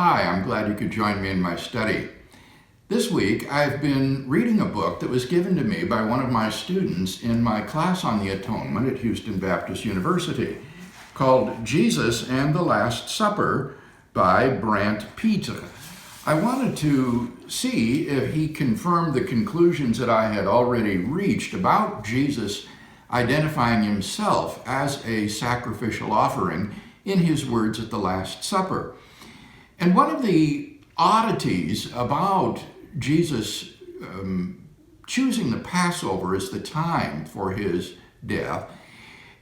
Hi, I'm glad you could join me in my study. This week, I've been reading a book that was given to me by one of my students in my class on the Atonement at Houston Baptist University, called Jesus and the Last Supper by Brant Peter. I wanted to see if he confirmed the conclusions that I had already reached about Jesus identifying himself as a sacrificial offering in his words at the Last Supper. And one of the oddities about Jesus choosing the Passover as the time for his death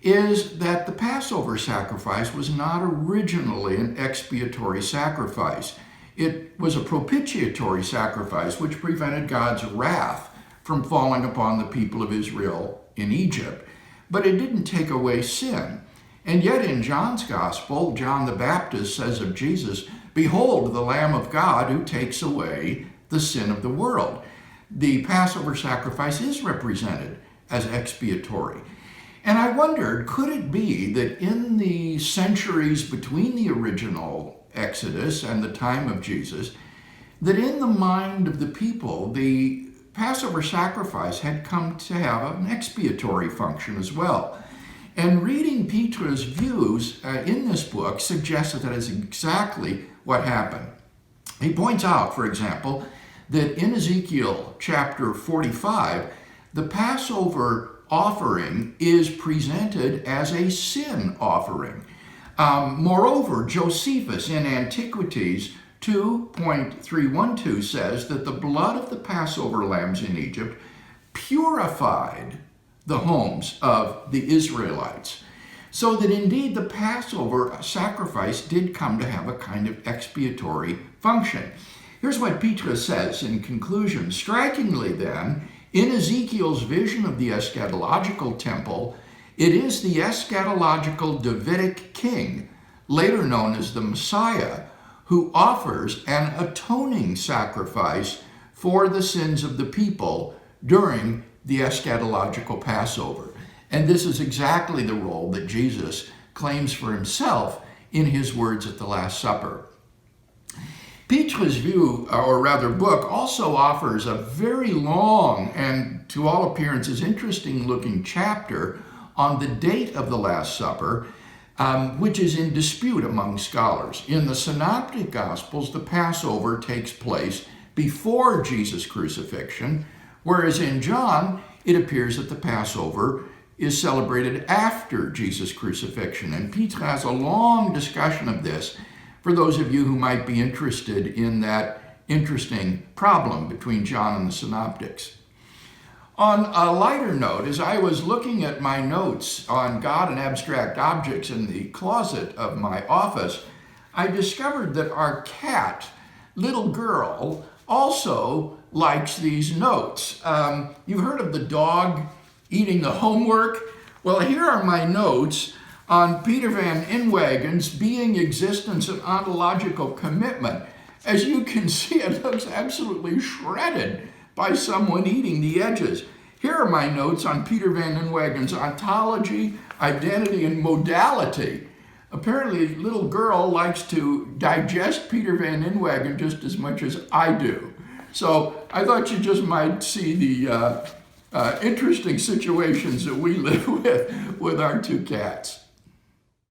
is that the Passover sacrifice was not originally an expiatory sacrifice. It was a propitiatory sacrifice which prevented God's wrath from falling upon the people of Israel in Egypt. But it didn't take away sin. And yet in John's Gospel, John the Baptist says of Jesus, "Behold, the Lamb of God who takes away the sin of the world." The Passover sacrifice is represented as expiatory. And I wondered, could it be that in the centuries between the original Exodus and the time of Jesus, that in the mind of the people, the Passover sacrifice had come to have an expiatory function as well. And reading Peter's views in this book suggests that is exactly what happened. He points out, for example, that in Ezekiel chapter 45, the Passover offering is presented as a sin offering. Moreover, Josephus in Antiquities 2.312 says that the blood of the Passover lambs in Egypt purified the homes of the Israelites. So that indeed the Passover sacrifice did come to have a kind of expiatory function. Here's what Peter says in conclusion. Strikingly then, in Ezekiel's vision of the eschatological temple, it is the eschatological Davidic king, later known as the Messiah, who offers an atoning sacrifice for the sins of the people during the eschatological Passover. And this is exactly the role that Jesus claims for himself in his words at the Last Supper. Peter's view, or rather book, also offers a very long and to all appearances interesting looking chapter on the date of the Last Supper, which is in dispute among scholars. In the Synoptic Gospels, the Passover takes place before Jesus' crucifixion, whereas in John, it appears that the Passover is celebrated after Jesus' crucifixion. And Peter has a long discussion of this for those of you who might be interested in that interesting problem between John and the Synoptics. On a lighter note, as I was looking at my notes on God and abstract objects in the closet of my office, I discovered that our cat, Little Girl, also likes these notes. You've heard of the dog eating the homework? Well, here are my notes on Peter Van Inwagen's Being, Existence, and Ontological Commitment. As you can see, it looks absolutely shredded by someone eating the edges. Here are my notes on Peter Van Inwagen's ontology, identity, and modality. Apparently, Little Girl likes to digest Peter Van Inwagen just as much as I do. So I thought you just might see the interesting situations that we live with our two cats.